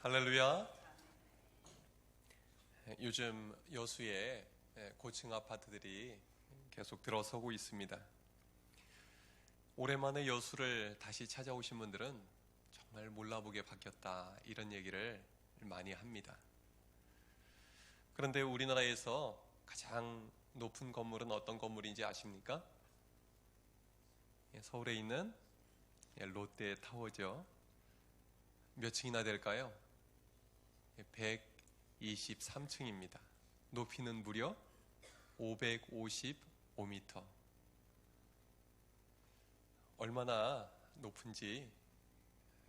할렐루야. 요즘 여수에 고층 아파트들이 계속 들어서고 있습니다. 오랜만에 여수를 다시 찾아오신 분들은 정말 몰라보게 바뀌었다, 이런 얘기를 많이 합니다. 그런데 우리나라에서 가장 높은 건물은 어떤 건물인지 아십니까? 서울에 있는 롯데타워죠. 몇 층이나 될까요? 123층입니다. 높이는 무려 555m. 얼마나 높은지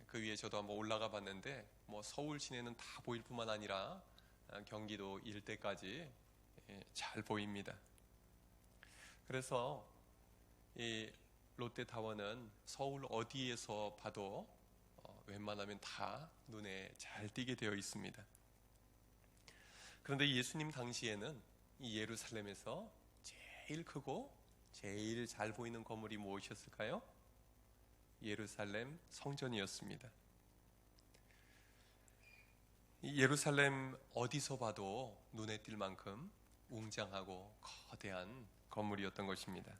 그 위에 저도 한번 올라가 봤는데 서울 시내는 다 보일 뿐만 아니라 경기도 일대까지 잘 보입니다. 그래서 이 롯데타워는 서울 어디에서 봐도 웬만하면 다 눈에 잘 띄게 되어 있습니다. 그런데 예수님 당시에는 이 예루살렘에서 제일 크고 제일 잘 보이는 건물이 무엇이었을까요? 예루살렘 성전이었습니다. 이 예루살렘 어디서 봐도 눈에 띌 만큼 웅장하고 거대한 건물이었던 것입니다.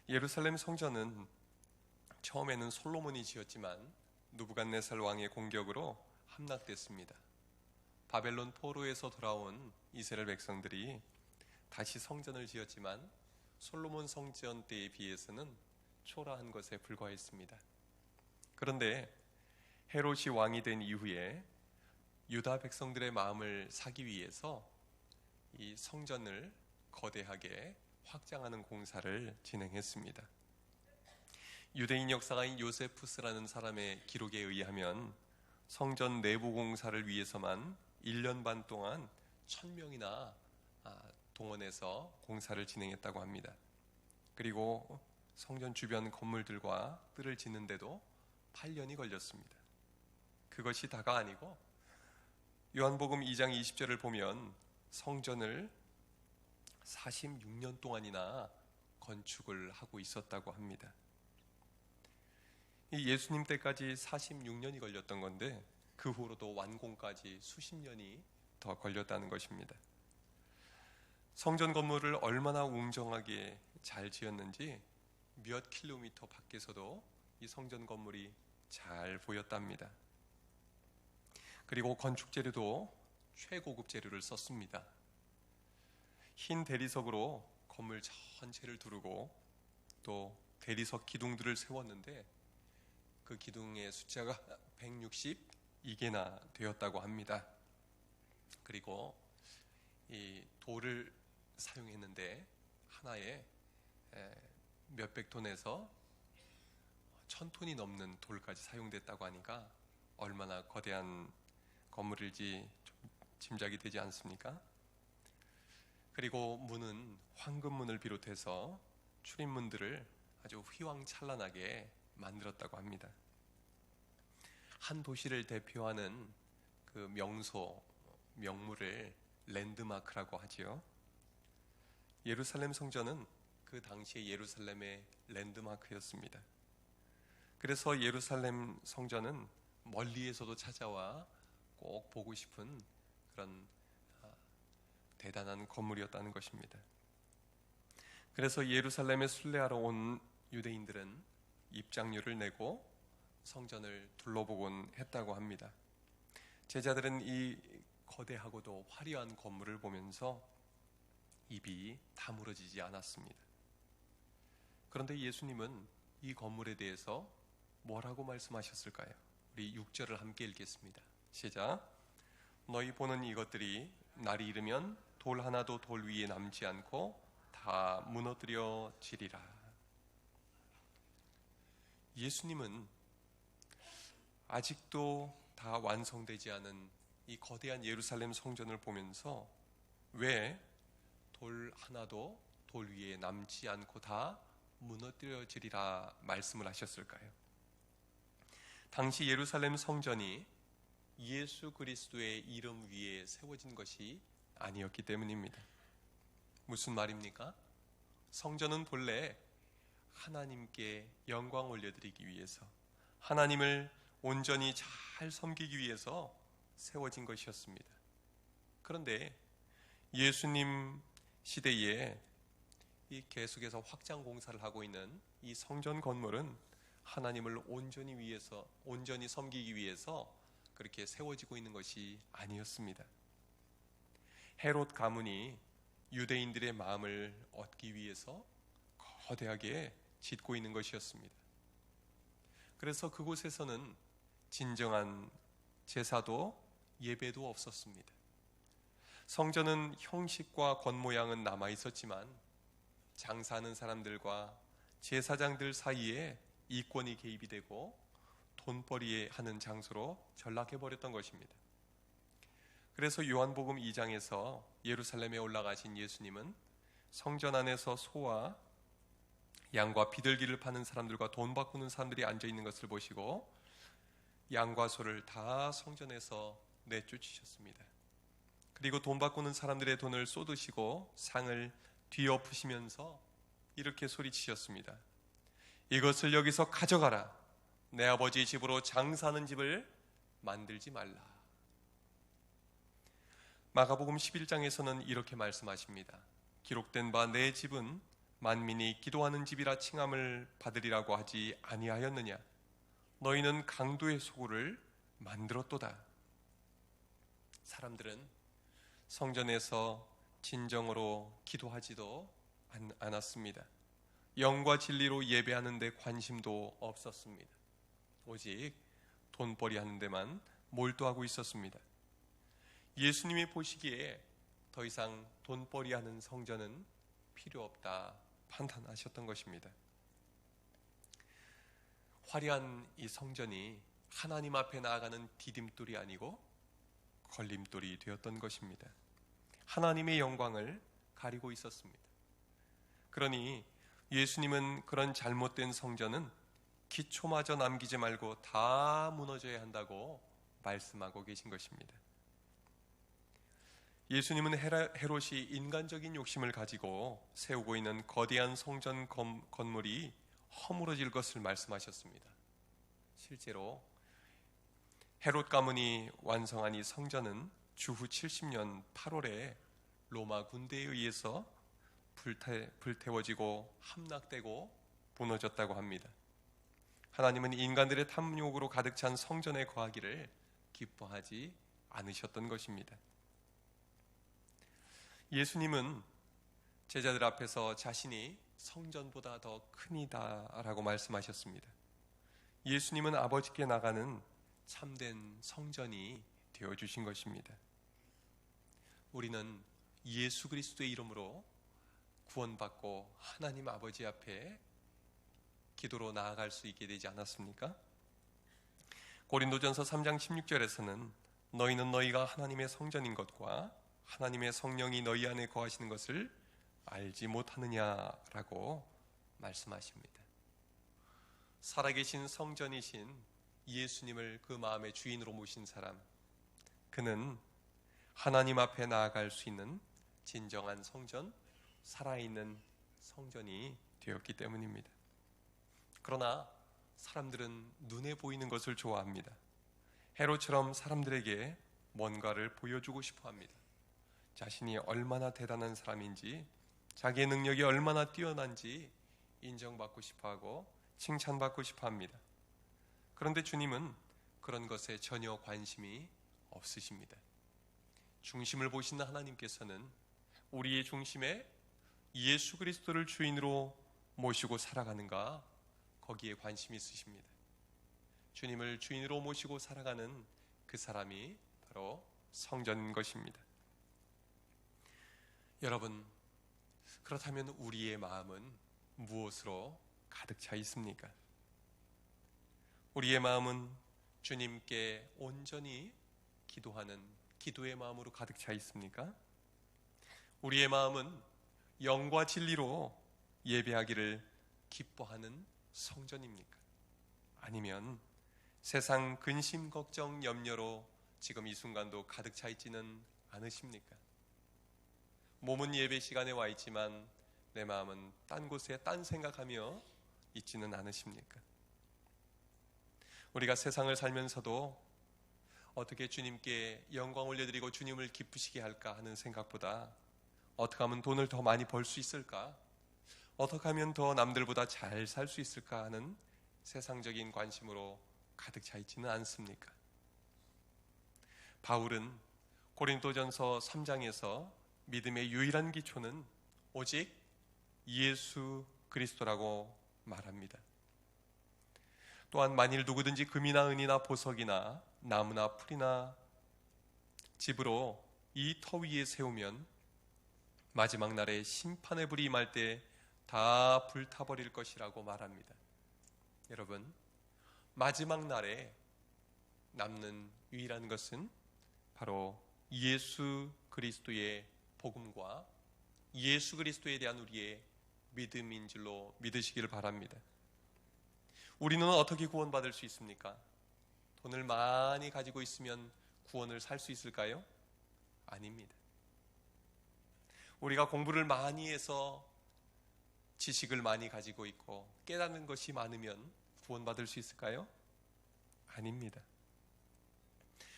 예루살렘 성전은 처음에는 솔로몬이 지었지만 느부갓네살 왕의 공격으로 함락됐습니다. 바벨론 포로에서 돌아온 이스라엘 백성들이 다시 성전을 지었지만 솔로몬 성전 때에 비해서는 초라한 것에 불과했습니다. 그런데 헤롯이 왕이 된 이후에 유다 백성들의 마음을 사기 위해서 이 성전을 거대하게 확장하는 공사를 진행했습니다. 유대인 역사가인 요세푸스라는 사람의 기록에 의하면 성전 내부 공사를 위해서만 1년 반 동안 1000명이나 동원해서 공사를 진행했다고 합니다. 그리고 성전 주변 건물들과 뜰을 짓는데도 8년이 걸렸습니다. 그것이 다가 아니고 요한복음 2장 20절을 보면 성전을 46년 동안이나 건축을 하고 있었다고 합니다. 이 예수님 때까지 46년이 걸렸던 건데 그 후로도 완공까지 수십 년이 더 걸렸다는 것입니다. 성전 건물을 얼마나 웅장하게 잘 지었는지 몇 킬로미터 밖에서도 이 성전 건물이 잘 보였답니다. 그리고 건축 재료도 최고급 재료를 썼습니다. 흰 대리석으로 건물 전체를 두르고 또 대리석 기둥들을 세웠는데 그 기둥의 숫자가 162개나 되었다고 합니다. 그리고 이 돌을 사용했는데 하나에 몇백 톤에서 1000톤이 넘는 돌까지 사용됐다고 하니까 얼마나 거대한 건물일지 좀 짐작이 되지 않습니까? 그리고 문은 황금문을 비롯해서 출입문들을 아주 휘황찬란하게 만들었다고 합니다. 한 도시를 대표하는 그 명소, 명물을 랜드마크라고 하지요. 예루살렘 성전은 그 당시의 예루살렘의 랜드마크였습니다. 그래서 예루살렘 성전은 멀리에서도 찾아와 꼭 보고 싶은 그런 대단한 건물이었다는 것입니다. 그래서 예루살렘에 순례하러 온 유대인들은 입장료를 내고 성전을 둘러보곤 했다고 합니다. 제자들은 이 거대하고도 화려한 건물을 보면서 입이 다물어지지 않았습니다. 그런데 예수님은 이 건물에 대해서 뭐라고 말씀하셨을까요? 우리 6절을 함께 읽겠습니다. 시작. 너희 보는 이것들이 날이 이르면 돌 하나도 돌 위에 남지 않고 다 무너뜨려지리라. 예수님은 아직도 다 완성되지 않은 이 거대한 예루살렘 성전을 보면서 왜 돌 하나도 돌 위에 남지 않고 다 무너뜨려지리라 말씀을 하셨을까요? 당시 예루살렘 성전이 예수 그리스도의 이름 위에 세워진 것이 아니었기 때문입니다. 무슨 말입니까? 성전은 본래 하나님께 영광 올려드리기 위해서, 하나님을 온전히 잘 섬기기 위해서 세워진 것이었습니다. 그런데 예수님 시대에 이 계속해서 확장 공사를 하고 있는 이 성전 건물은 하나님을 온전히 섬기기 위해서 그렇게 세워지고 있는 것이 아니었습니다. 헤롯 가문이 유대인들의 마음을 얻기 위해서 거대하게 짓고 있는 것이었습니다. 그래서 그곳에서는 진정한 제사도 예배도 없었습니다. 성전은 형식과 겉모양은 남아 있었지만 장사하는 사람들과 제사장들 사이에 이권이 개입이 되고 돈벌이 하는 장소로 전락해 버렸던 것입니다. 그래서 요한복음 2장에서 예루살렘에 올라가신 예수님은 성전 안에서 소와 양과 비둘기를 파는 사람들과 돈 바꾸는 사람들이 앉아 있는 것을 보시고 양과 소를 다 성전에서 내쫓으셨습니다. 그리고 돈 바꾸는 사람들의 돈을 쏟으시고 상을 뒤엎으시면서 이렇게 소리치셨습니다. 이것을 여기서 가져가라. 내 아버지 집으로 장사하는 집을 만들지 말라. 마가복음 11장에서는 이렇게 말씀하십니다. 기록된 바 내 집은 만민이 기도하는 집이라 칭함을 받으리라고 하지 아니하였느냐. 너희는 강도의 소굴을 만들었도다. 사람들은 성전에서 진정으로 기도하지도 않았습니다. 영과 진리로 예배하는 데 관심도 없었습니다. 오직 돈벌이 하는 데만 몰두하고 있었습니다. 예수님이 보시기에 더 이상 돈벌이 하는 성전은 필요 없다 판단하셨던 것입니다. 화려한 이 성전이 하나님 앞에 나아가는 디딤돌이 아니고 걸림돌이 되었던 것입니다. 하나님의 영광을 가리고 있었습니다. 그러니 예수님은 그런 잘못된 성전은 기초마저 남기지 말고 다 무너져야 한다고 말씀하고 계신 것입니다. 예수님은 헤롯이 인간적인 욕심을 가지고 세우고 있는 거대한 성전 건물이 허물어질 것을 말씀하셨습니다. 실제로 헤롯 가문이 완성한 이 성전은 주후 70년 8월에 로마 군대에 의해서 불태워지고 함락되고 무너졌다고 합니다. 하나님은 인간들의 탐욕으로 가득 찬 성전에 거하기를 기뻐하지 않으셨던 것입니다. 예수님은 제자들 앞에서 자신이 성전보다 더 크니다라고 말씀하셨습니다. 예수님은 아버지께 나가는 참된 성전이 되어주신 것입니다. 우리는 예수 그리스도의 이름으로 구원받고 하나님 아버지 앞에 기도로 나아갈 수 있게 되지 않았습니까? 고린도전서 3장 16절에서는 너희는 너희가 하나님의 성전인 것과 하나님의 성령이 너희 안에 거하시는 것을 알지 못하느냐라고 말씀하십니다. 살아계신 성전이신 예수님을 그 마음의 주인으로 모신 사람, 그는 하나님 앞에 나아갈 수 있는 진정한 성전, 살아있는 성전이 되었기 때문입니다. 그러나 사람들은 눈에 보이는 것을 좋아합니다. 헤롯처럼 사람들에게 뭔가를 보여주고 싶어 합니다. 자신이 얼마나 대단한 사람인지, 자기의 능력이 얼마나 뛰어난지 인정받고 싶어하고 칭찬받고 싶어 합니다. 그런데 주님은 그런 것에 전혀 관심이 없으십니다. 중심을 보시는 하나님께서는 우리의 중심에 예수 그리스도를 주인으로 모시고 살아가는가, 거기에 관심이 있으십니다. 주님을 주인으로 모시고 살아가는 그 사람이 바로 성전인 것입니다. 여러분, 그렇다면 우리의 마음은 무엇으로 가득 차 있습니까? 우리의 마음은 주님께 온전히 기도하는 기도의 마음으로 가득 차 있습니까? 우리의 마음은 영과 진리로 예배하기를 기뻐하는 성전입니까? 아니면 세상 근심, 걱정, 염려로 지금 이 순간도 가득 차 있지는 않으십니까? 몸은 예배 시간에 와 있지만 내 마음은 딴 곳에 딴 생각하며 있지는 않으십니까? 우리가 세상을 살면서도 어떻게 주님께 영광 올려드리고 주님을 기쁘시게 할까 하는 생각보다 어떻게 하면 돈을 더 많이 벌 수 있을까? 어떻게 하면 더 남들보다 잘 살 수 있을까 하는 세상적인 관심으로 가득 차 있지는 않습니까? 바울은 고린도전서 3장에서 믿음의 유일한 기초는 오직 예수 그리스도라고 말합니다. 또한 만일 누구든지 금이나 은이나 보석이나 나무나 풀이나 집으로 이 터 위에 세우면 마지막 날에 심판의 불이 임할 때 다 불타버릴 것이라고 말합니다. 여러분, 마지막 날에 남는 유일한 것은 바로 예수 그리스도의 복음과 예수 그리스도에 대한 우리의 믿음인 줄로 믿으시길 바랍니다. 우리는 어떻게 구원받을 수 있습니까? 돈을 많이 가지고 있으면 구원을 살 수 있을까요? 아닙니다. 우리가 공부를 많이 해서 지식을 많이 가지고 있고 깨닫는 것이 많으면 구원받을 수 있을까요? 아닙니다.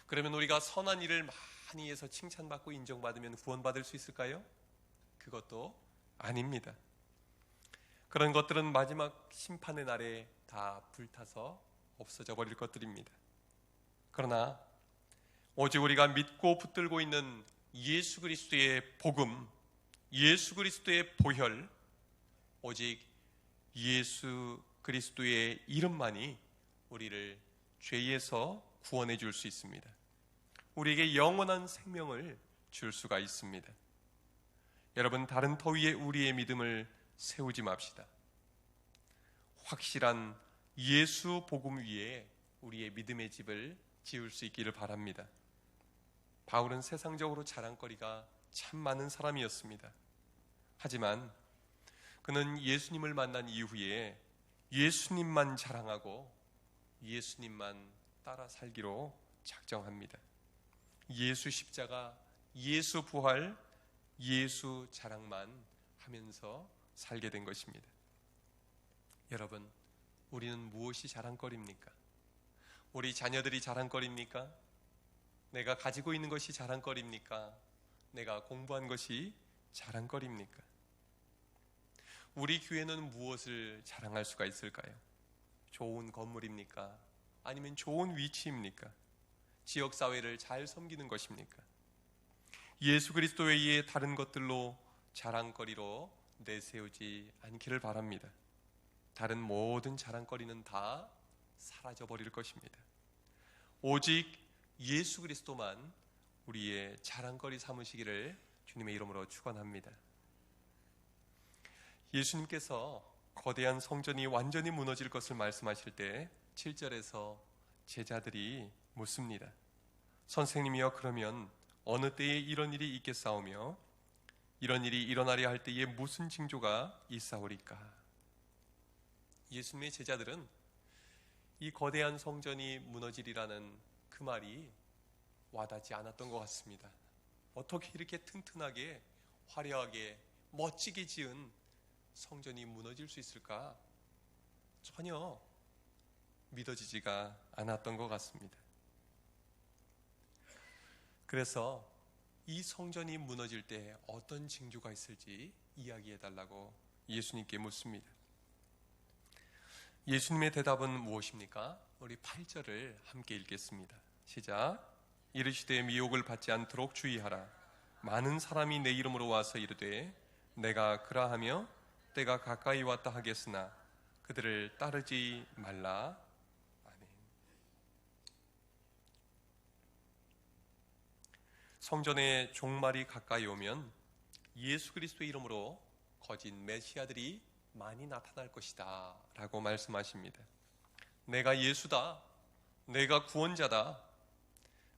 그러면 우리가 선한 일을 많이 해서 칭찬받고 인정받으면 구원받을 수 있을까요? 그것도 아닙니다. 그런 것들은 마지막 심판의 날에 다 불타서 없어져 버릴 것들입니다. 그러나 오직 우리가 믿고 붙들고 있는 예수 그리스도의 복음, 예수 그리스도의 보혈, 오직 예수 그리스도의 이름만이 우리를 죄에서 구원해 줄 수 있습니다. 우리에게 영원한 생명을 줄 수가 있습니다. 여러분, 다른 터 위에 우리의 믿음을 세우지 맙시다. 확실한 예수 복음 위에 우리의 믿음의 집을 지을 수 있기를 바랍니다. 바울은 세상적으로 자랑거리가 참 많은 사람이었습니다. 하지만 그는 예수님을 만난 이후에 예수님만 자랑하고 예수님만 따라 살기로 작정합니다. 예수 십자가, 예수 부활, 예수 자랑만 하면서 살게 된 것입니다. 여러분, 우리는 무엇이 자랑거리입니까? 우리 자녀들이 자랑거리입니까? 내가 가지고 있는 것이 자랑거리입니까? 내가 공부한 것이 자랑거리입니까? 우리 교회는 무엇을 자랑할 수가 있을까요? 좋은 건물입니까? 아니면 좋은 위치입니까? 지역사회를 잘 섬기는 것입니까? 예수 그리스도 외에 다른 것들로 자랑거리로 내세우지 않기를 바랍니다. 다른 모든 자랑거리는 다 사라져버릴 것입니다. 오직 예수 그리스도만 우리의 자랑거리 삼으시기를 주님의 이름으로 축원합니다. 예수님께서 거대한 성전이 완전히 무너질 것을 말씀하실 때 7절에서 제자들이 묻습니다. 선생님이여, 그러면 어느 때에 이런 일이 있겠사오며 이런 일이 일어나려 할 때에 무슨 징조가 있사오리까? 예수님의 제자들은 이 거대한 성전이 무너지리라는 그 말이 와닿지 않았던 것 같습니다. 어떻게 이렇게 튼튼하게 화려하게 멋지게 지은 성전이 무너질 수 있을까? 전혀 믿어지지가 않았던 것 같습니다. 그래서 이 성전이 무너질 때 어떤 징조가 있을지 이야기해달라고 예수님께 묻습니다. 예수님의 대답은 무엇입니까? 우리 8절을 함께 읽겠습니다. 시작. 이르시되 미혹을 받지 않도록 주의하라. 많은 사람이 내 이름으로 와서 이르되 내가 그라하며 때가 가까이 왔다 하겠으나 그들을 따르지 말라. 아멘. 성전의 종말이 가까이 오면 예수 그리스도의 이름으로 거짓 메시아들이 많이 나타날 것이다 라고 말씀하십니다. 내가 예수다, 내가 구원자다.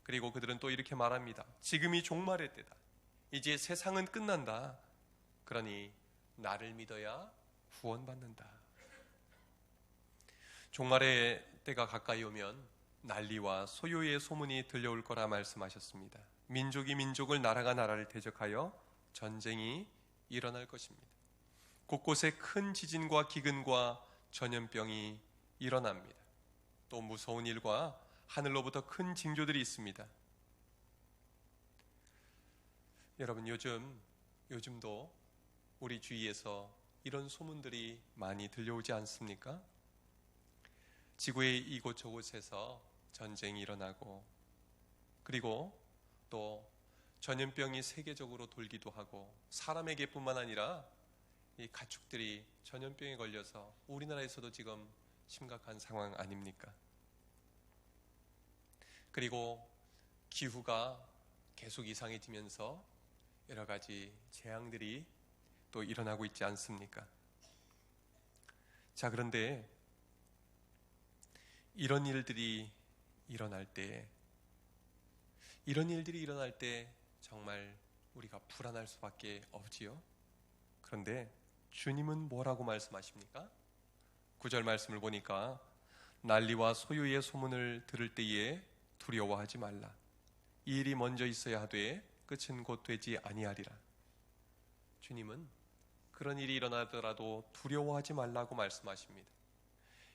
그리고 그들은 또 이렇게 말합니다. 지금이 종말의 때다. 이제 세상은 끝난다. 그러니 나를 믿어야 구원받는다. 종말의 때가 가까이 오면 난리와 소요의 소문이 들려올 거라 말씀하셨습니다. 민족이 민족을, 나라가 나라를 대적하여 전쟁이 일어날 것입니다. 곳곳에 큰 지진과 기근과 전염병이 일어납니다. 또 무서운 일과 하늘로부터 큰 징조들이 있습니다. 여러분, 요즘도 우리 주위에서 이런 소문들이 많이 들려오지 않습니까? 지구의 이곳저곳에서 전쟁이 일어나고, 그리고 또 전염병이 세계적으로 돌기도 하고, 사람에게뿐만 아니라 이 가축들이 전염병에 걸려서 우리나라에서도 지금 심각한 상황 아닙니까? 그리고 기후가 계속 이상해지면서 여러 가지 재앙들이 또 일어나고 있지 않습니까? 자, 그런데 이런 일들이 일어날 때 정말 우리가 불안할 수밖에 없지요. 그런데 주님은 뭐라고 말씀하십니까? 9절 말씀을 보니까 난리와 소유의 소문을 들을 때에 두려워하지 말라. 이 일이 먼저 있어야 하되 끝은 곧 되지 아니하리라. 주님은 그런 일이 일어나더라도 두려워하지 말라고 말씀하십니다.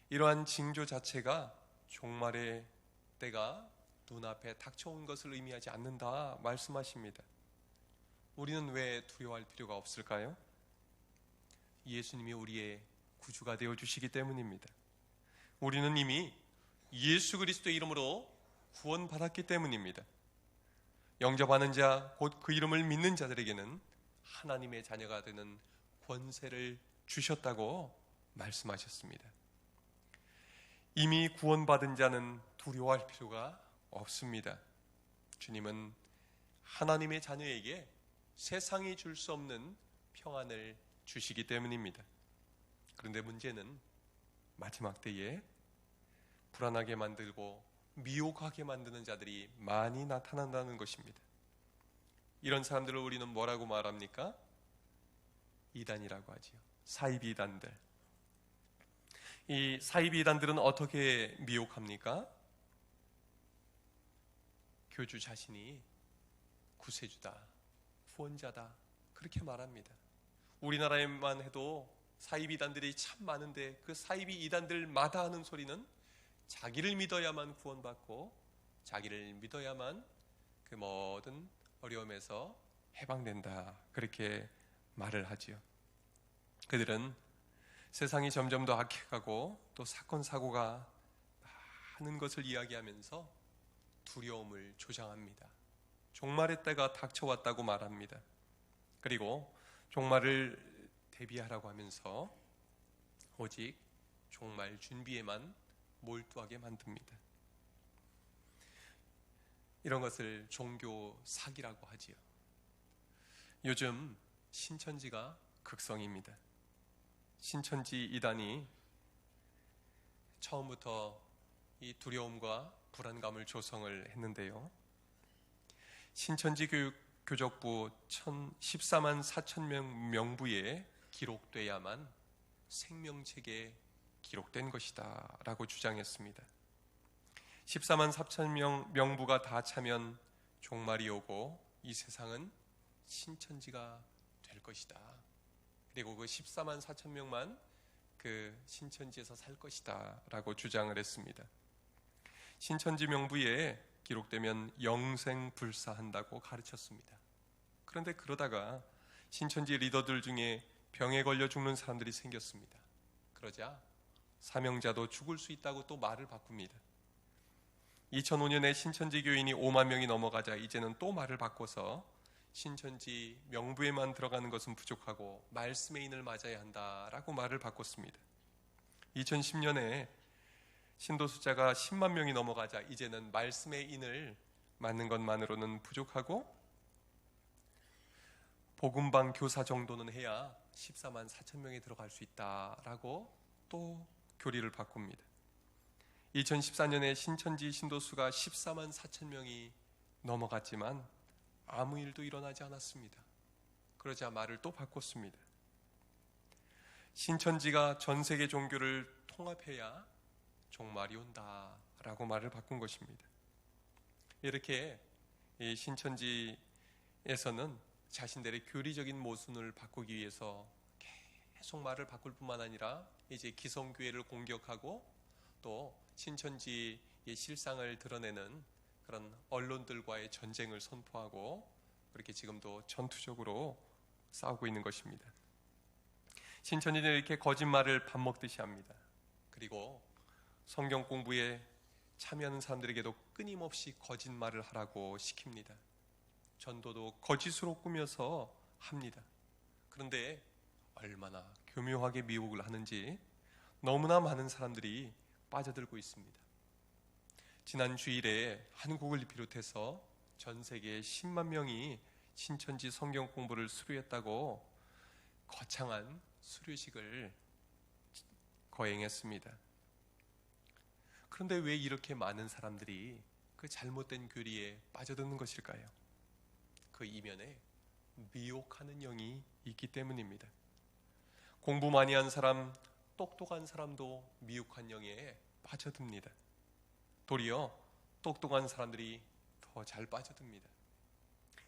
이러한 징조 자체가 종말의 때가 눈앞에 닥쳐온 것을 의미하지 않는다 말씀하십니다. 우리는 왜 두려워할 필요가 없을까요? 예수님이 우리의 구주가 되어주시기 때문입니다. 우리는 이미 예수 그리스도의 이름으로 구원받았기 때문입니다. 영접하는 자, 곧 그 이름을 믿는 자들에게는 하나님의 자녀가 되는 권세를 주셨다고 말씀하셨습니다. 이미 구원받은 자는 두려워할 필요가 없습니다. 주님은 하나님의 자녀에게 세상이 줄 수 없는 평안을 주시기 때문입니다. 그런데 문제는 마지막 때에 불안하게 만들고 미혹하게 만드는 자들이 많이 나타난다는 것입니다. 이런 사람들을 우리는 뭐라고 말합니까? 이단이라고 하지요. 사이비 이단들. 이 사이비 이단들은 어떻게 미혹합니까? 교주 자신이 구세주다, 구원자다, 그렇게 말합니다. 우리나라에만 해도 사이비 이단들이 참 많은데 그 사이비 이단들마다 하는 소리는 자기를 믿어야만 구원받고 자기를 믿어야만 그 모든 어려움에서 해방된다, 그렇게 말을 하지요. 그들은 세상이 점점 더 악해가고 또 사건 사고가 많은 것을 이야기하면서 두려움을 조장합니다. 종말의 때가 닥쳐왔다고 말합니다. 그리고 종말을 대비하라고 하면서 오직 종말 준비에만 몰두하게 만듭니다. 이런 것을 종교 사기라고 하지요. 요즘 신천지가 극성입니다. 신천지 이단이 처음부터 이 두려움과 불안감을 조성을 했는데요. 신천지 교적부 14만 4천 명 명부에 기록돼야만 생명책에 기록된 것이다 라고 주장했습니다. 14만 4천 명 명부가 다 차면 종말이 오고 이 세상은 신천지가 될 것이다. 그리고 그 14만 4천 명만 그 신천지에서 살 것이다 라고 주장을 했습니다. 신천지 명부에 기록되면 영생불사한다고 가르쳤습니다. 그런데 그러다가 신천지 리더들 중에 병에 걸려 죽는 사람들이 생겼습니다. 그러자 사명자도 죽을 수 있다고 또 말을 바꿉니다. 2005년에 신천지 교인이 5만 명이 넘어가자 이제는 또 말을 바꿔서 신천지 명부에만 들어가는 것은 부족하고 말씀의 인을 맞아야 한다라고 말을 바꿨습니다. 2010년에 신도 숫자가 10만 명이 넘어가자 이제는 말씀의 인을 맞는 것만으로는 부족하고 복음방 교사 정도는 해야 14만 4천 명이 들어갈 수 있다라고 또 교리를 바꿉니다. 2014년에 신천지 신도수가 14만 4천 명이 넘어갔지만 아무 일도 일어나지 않았습니다. 그러자 말을 또 바꿨습니다. 신천지가 전 세계 종교를 통합해야 종말이 온다라고 말을 바꾼 것입니다. 이렇게 이 신천지에서는 자신들의 교리적인 모순을 바꾸기 위해서 계속 말을 바꿀 뿐만 아니라 이제 기성교회를 공격하고 또 신천지의 실상을 드러내는 그런 언론들과의 전쟁을 선포하고 그렇게 지금도 전투적으로 싸우고 있는 것입니다. 신천지는 이렇게 거짓말을 밥 먹듯이 합니다. 그리고 성경 공부에 참여하는 사람들에게도 끊임없이 거짓말을 하라고 시킵니다. 전도도 거짓으로 꾸며서 합니다. 그런데 얼마나 교묘하게 미혹을 하는지 너무나 많은 사람들이 빠져들고 있습니다. 지난 주일에 한국을 비롯해서 전 세계 10만 명이 신천지 성경 공부를 수료했다고 거창한 수료식을 거행했습니다. 그런데 왜 이렇게 많은 사람들이 그 잘못된 교리에 빠져드는 것일까요? 그 이면에 미혹하는 영이 있기 때문입니다. 공부 많이 한 사람, 똑똑한 사람도 미혹한 영에 빠져듭니다. 도리어 똑똑한 사람들이 더 잘 빠져듭니다.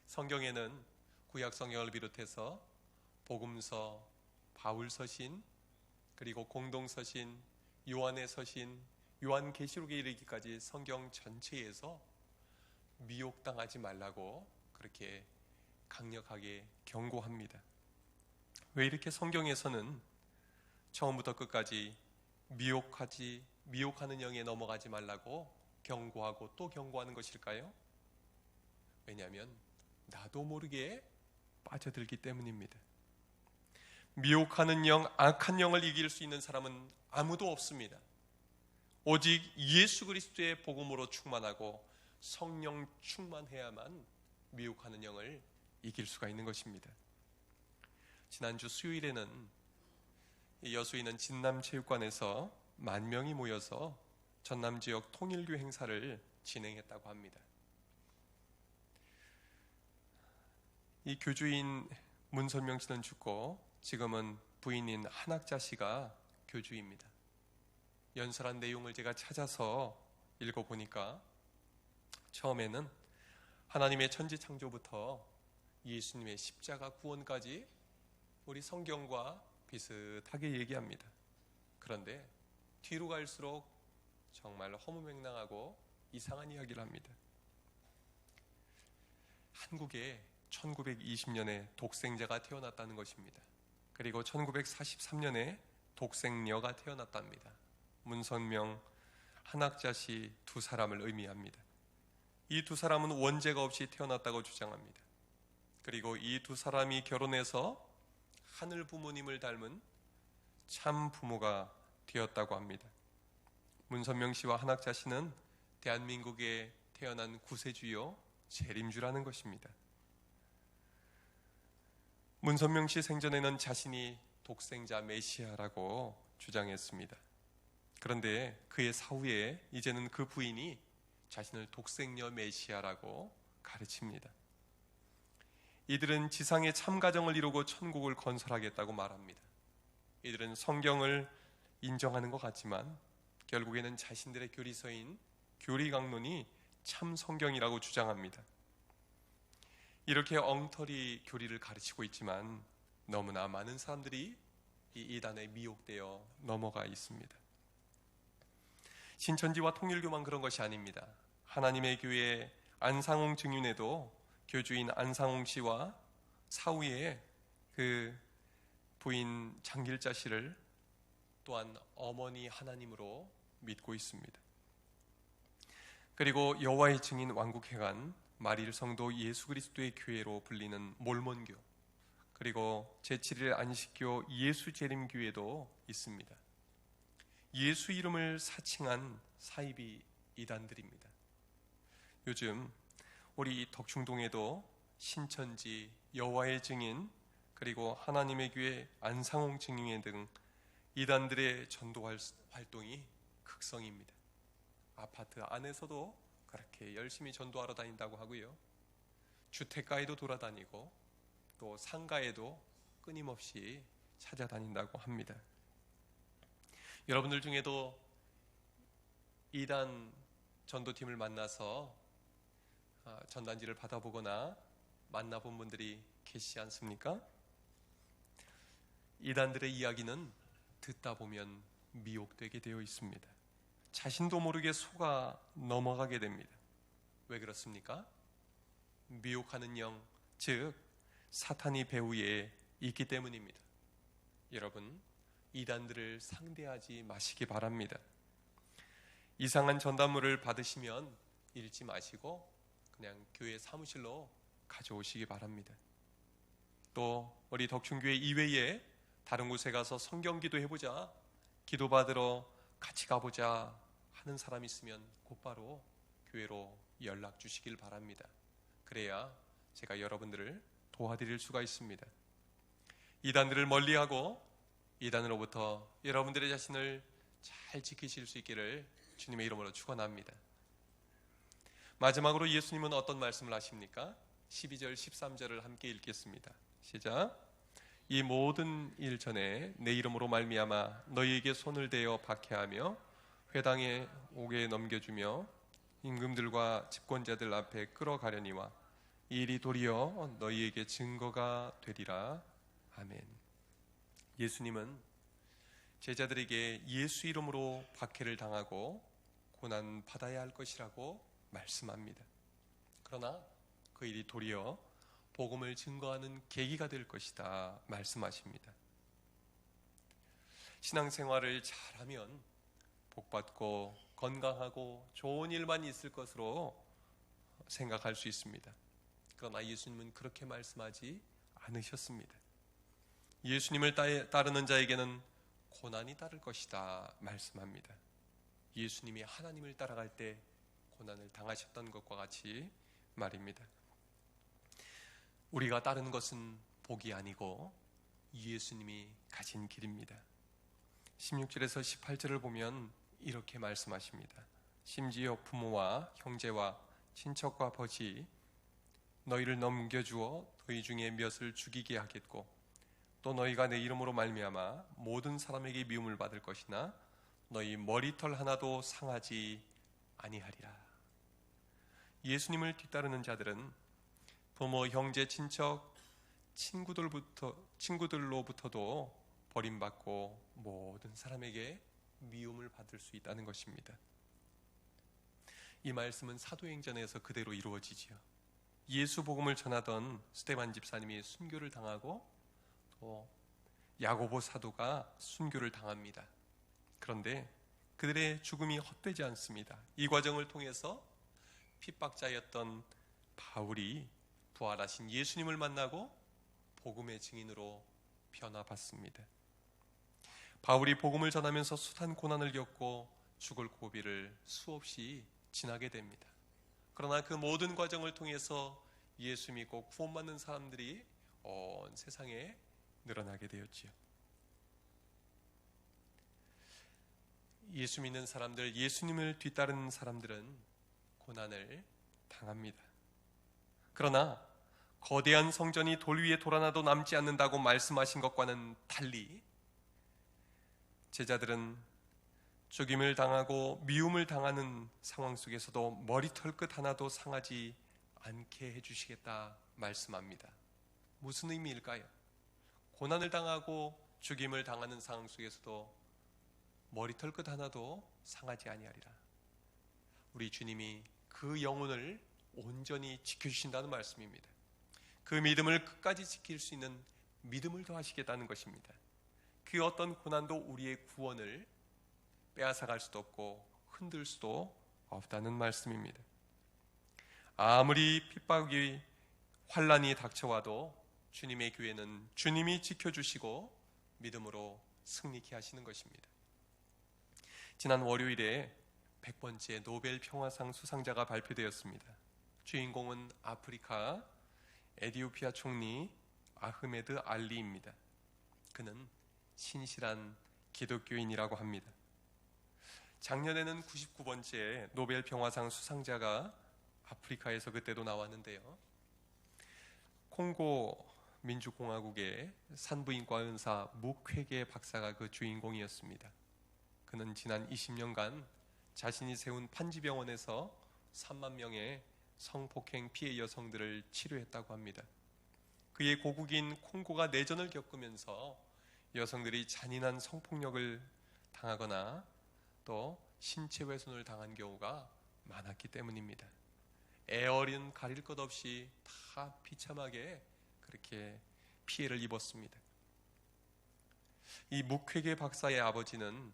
성경에는 구약 성경을 비롯해서 복음서, 바울 서신, 그리고 공동 서신, 요한의 서신, 요한계시록에 이르기까지 성경 전체에서 미혹당하지 말라고 그렇게 강력하게 경고합니다. 왜 이렇게 성경에서는 처음부터 끝까지 미혹하는 영에 넘어가지 말라고 경고하고 또 경고하는 것일까요? 왜냐하면 나도 모르게 빠져들기 때문입니다. 미혹하는 영, 악한 영을 이길 수 있는 사람은 아무도 없습니다. 오직 예수 그리스도의 복음으로 충만하고 성령 충만해야만 미혹하는 영을 이길 수가 있는 것입니다. 지난주 수요일에는 여수있는 진남체육관에서 10,000명이 모여서 전남 지역 통일교 행사를 진행했다고 합니다. 이 교주인 문선명 씨는 죽고 지금은 부인인 한학자 씨가 교주입니다. 연설한 내용을 제가 찾아서 읽어보니까 처음에는 하나님의 천지창조부터 예수님의 십자가 구원까지 우리 성경과 비슷하게 얘기합니다. 그런데 뒤로 갈수록 정말 허무맹랑하고 이상한 이야기를 합니다. 한국에 1920년에 독생자가 태어났다는 것입니다. 그리고 1943년에 독생녀가 태어났답니다. 문선명, 한학자 씨 두 사람을 의미합니다. 이 두 사람은 원죄가 없이 태어났다고 주장합니다. 그리고 이 두 사람이 결혼해서 하늘 부모님을 닮은 참 부모가 되었다고 합니다. 문선명 씨와 한학자 씨는 대한민국에 태어난 구세주요 재림주라는 것입니다. 문선명 씨 생전에는 자신이 독생자 메시아라고 주장했습니다. 그런데 그의 사후에 이제는 그 부인이 자신을 독생녀 메시아라고 가르칩니다. 이들은 지상의 참가정을 이루고 천국을 건설하겠다고 말합니다. 이들은 성경을 인정하는 것 같지만 결국에는 자신들의 교리서인 교리강론이 참 성경이라고 주장합니다. 이렇게 엉터리 교리를 가르치고 있지만 너무나 많은 사람들이 이 이단에 미혹되어 넘어가 있습니다. 신천지와 통일교만 그런 것이 아닙니다. 하나님의 교회 안상홍 증윤에도 교주인 안상홍 씨와 사후에 그 부인 장길자 씨를 또한 어머니 하나님으로 믿고 있습니다. 그리고 여호와의 증인 왕국회관, 마릴 성도 예수 그리스도의 교회로 불리는 몰몬교, 그리고 제7일 안식교 예수 재림교회도 있습니다. 예수 이름을 사칭한 사이비 이단들입니다. 요즘 우리 덕충동에도 신천지, 여호와의 증인, 그리고 하나님의 교회 안상홍 증인회 등 이단들의 전도 활동이 극성입니다. 아파트 안에서도 그렇게 열심히 전도하러 다닌다고 하고요. 주택가에도 돌아다니고 또 상가에도 끊임없이 찾아다닌다고 합니다. 여러분들 중에도 이단 전도팀을 만나서 전단지를 받아보거나 만나본 분들이 계시지 않습니까? 이단들의 이야기는 듣다 보면 미혹되게 되어 있습니다. 자신도 모르게 속아 넘어가게 됩니다. 왜 그렇습니까? 미혹하는 영, 즉 사탄이 배후에 있기 때문입니다. 여러분, 이단들을 상대하지 마시기 바랍니다. 이상한 전단물을 받으시면 읽지 마시고 그냥 교회 사무실로 가져오시기 바랍니다. 또 우리 덕충교회 이외에 다른 곳에 가서 성경 기도해보자, 기도받으러 같이 가보자 하는 사람 있으면 곧바로 교회로 연락 주시길 바랍니다. 그래야 제가 여러분들을 도와드릴 수가 있습니다. 이단들을 멀리하고 이단으로부터 여러분들의 자신을 잘 지키실 수 있기를 주님의 이름으로 축원합니다. 마지막으로 예수님은 어떤 말씀을 하십니까? 12절 13절을 함께 읽겠습니다. 시작. 이 모든 일 전에 내 이름으로 말미암아 너희에게 손을 대어 박해하며 회당에 오게 넘겨주며 임금들과 집권자들 앞에 끌어가려니와 이 일이 도리어 너희에게 증거가 되리라. 아멘. 예수님은 제자들에게 예수 이름으로 박해를 당하고 고난 받아야 할 것이라고 말씀합니다. 그러나 그 일이 도리어 복음을 증거하는 계기가 될 것이다 말씀하십니다. 신앙생활을 잘하면 복받고 건강하고 좋은 일만 있을 것으로 생각할 수 있습니다. 그러나 예수님은 그렇게 말씀하지 않으셨습니다. 예수님을 따르는 자에게는 고난이 따를 것이다 말씀합니다. 예수님이 하나님을 따라갈 때 고난을 당하셨던 것과 같이 말입니다. 우리가 따르는 것은 복이 아니고 예수님이 가신 길입니다. 16절에서 18절을 보면 이렇게 말씀하십니다. 심지어 부모와 형제와 친척과 벗이 너희를 넘겨주어 너희 중에 몇을 죽이게 하겠고 또 너희가 내 이름으로 말미암아 모든 사람에게 미움을 받을 것이나 너희 머리털 하나도 상하지 아니하리라. 예수님을 뒤따르는 자들은 부모, 형제, 친척, 친구들로부터도 버림받고 모든 사람에게 미움을 받을 수 있다는 것입니다. 이 말씀은 사도행전에서 그대로 이루어지지요. 예수 복음을 전하던 스데반 집사님이 순교를 당하고 또 야고보 사도가 순교를 당합니다. 그런데 그들의 죽음이 헛되지 않습니다. 이 과정을 통해서 핍박자였던 바울이 부활하신 예수님을 만나고 복음의 증인으로 변화받습니다. 바울이 복음을 전하면서 숱한 고난을 겪고 죽을 고비를 수없이 지나게 됩니다. 그러나 그 모든 과정을 통해서 예수 믿고 구원받는 사람들이 온 세상에 늘어나게 되었지요. 예수 믿는 사람들, 예수님을 뒤따르는 사람들은 고난을 당합니다. 그러나 거대한 성전이 돌 위에 돌아나도 남지 않는다고 말씀하신 것과는 달리 제자들은 죽임을 당하고 미움을 당하는 상황 속에서도 머리털 끝 하나도 상하지 않게 해주시겠다 말씀합니다. 무슨 의미일까요? 고난을 당하고 죽임을 당하는 상황 속에서도 머리털 끝 하나도 상하지 아니하리라. 우리 주님이 그 영혼을 온전히 지켜주신다는 말씀입니다. 그 믿음을 끝까지 지킬 수 있는 믿음을 더하시겠다는 것입니다. 그 어떤 고난도 우리의 구원을 빼앗아갈 수도 없고 흔들 수도 없다는 말씀입니다. 아무리 핍박이 환난이 닥쳐와도 주님의 교회는 주님이 지켜주시고 믿음으로 승리케 하시는 것입니다. 지난 월요일에 100번째 노벨 평화상 수상자가 발표되었습니다. 주인공은 아프리카 에티오피아 총리 아흐메드 알리입니다. 그는 신실한 기독교인이라고 합니다. 작년에는 99번째 노벨 평화상 수상자가 아프리카에서 그때도 나왔는데요. 콩고 민주공화국의 산부인과 의사 무쾌게 박사가 그 주인공이었습니다. 그는 지난 20년간 자신이 세운 판지병원에서 3만 명의 성폭행 피해 여성들을 치료했다고 합니다. 그의 고국인 콩고가 내전을 겪으면서 여성들이 잔인한 성폭력을 당하거나 또 신체 훼손을 당한 경우가 많았기 때문입니다. 애 어린 가릴 것 없이 다 비참하게 그렇게 피해를 입었습니다. 이 묵회계 박사의 아버지는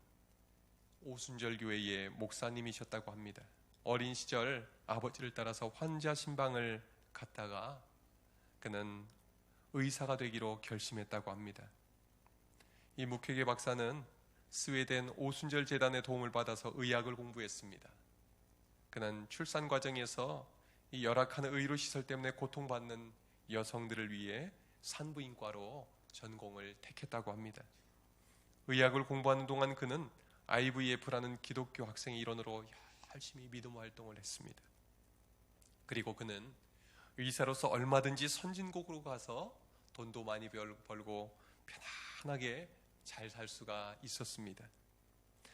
오순절 교회의 목사님이셨다고 합니다. 어린 시절 아버지를 따라서 환자 신방을 갔다가 그는 의사가 되기로 결심했다고 합니다. 이 묵회계 박사는 스웨덴 오순절 재단의 도움을 받아서 의학을 공부했습니다. 그는 출산 과정에서 이 열악한 의료 시설 때문에 고통받는 여성들을 위해 산부인과로 전공을 택했다고 합니다. 의학을 공부하는 동안 그는 IVF라는 기독교 학생의 일원으로 열심히 믿음 활동을 했습니다. 그리고 그는 의사로서 얼마든지 선진국으로 가서 돈도 많이 벌고 편안하게 잘 살 수가 있었습니다.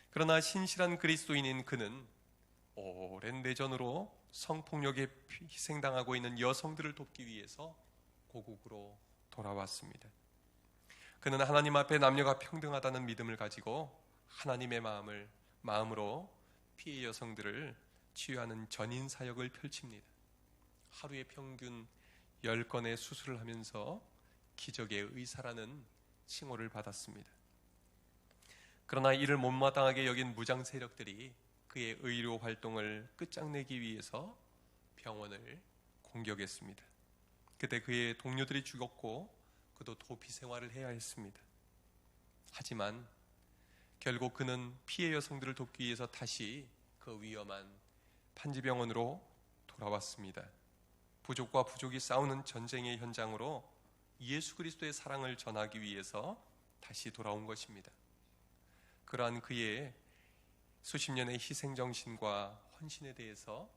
그러나 신실한 그리스도인인 그는 오랜 내전으로 성폭력에 희생당하고 있는 여성들을 돕기 위해서 고국으로 돌아왔습니다. 그는 하나님 앞에 남녀가 평등하다는 믿음을 가지고 하나님의 마음으로 피해 여성들을 치유하는 전인 사역을 펼칩니다. 하루에 평균 10건의 수술을 하면서 기적의 의사라는 칭호를 받았습니다. 그러나 이를 못마땅하게 여긴 무장 세력들이 그의 의료 활동을 끝장내기 위해서 병원을 공격했습니다. 그때 그의 동료들이 죽었고 그도 도피 생활을 해야 했습니다. 하지만 결국 그는 피해 여성들을 돕기 위해서 다시 그 위험한 판지병원으로 돌아왔습니다. 부족과 부족이 싸우는 전쟁의 현장으로 예수 그리스도의 사랑을 전하기 위해서 다시 돌아온 것입니다. 그러한 그의 수십 년의 희생정신과 헌신에 대해서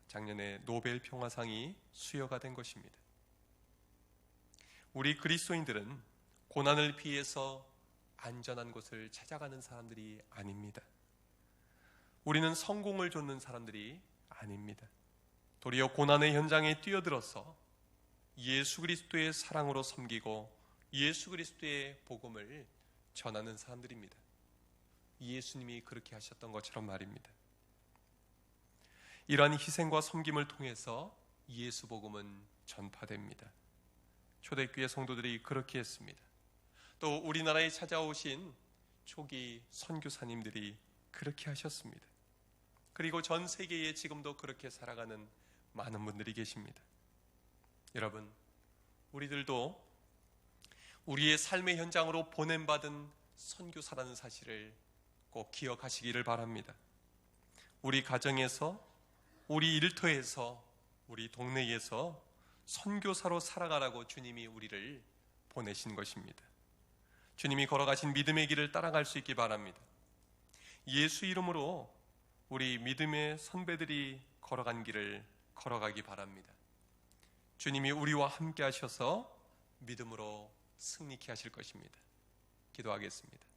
작년에 노벨 평화상이 수여가 된 것입니다. 우리 그리스도인들은 고난을 피해서 안전한 곳을 찾아가는 사람들이 아닙니다. 우리는 성공을 좇는 사람들이 아닙니다. 도리어 고난의 현장에 뛰어들어서 예수 그리스도의 사랑으로 섬기고 예수 그리스도의 복음을 전하는 사람들입니다. 예수님이 그렇게 하셨던 것처럼 말입니다. 이러한 희생과 섬김을 통해서 예수 복음은 전파됩니다. 초대교회 성도들이 그렇게 했습니다. 또 우리나라에 찾아오신 초기 선교사님들이 그렇게 하셨습니다. 그리고 전 세계에 지금도 그렇게 살아가는 많은 분들이 계십니다. 여러분, 우리들도 우리의 삶의 현장으로 보냄받은 선교사라는 사실을 꼭 기억하시기를 바랍니다. 우리 가정에서, 우리 일터에서, 우리 동네에서 선교사로 살아가라고 주님이 우리를 보내신 것입니다. 주님이 걸어가신 믿음의 길을 따라갈 수 있기 바랍니다. 예수 이름으로 우리 믿음의 선배들이 걸어간 길을 걸어가기 바랍니다. 주님이 우리와 함께 하셔서 믿음으로 승리케 하실 것입니다. 기도하겠습니다.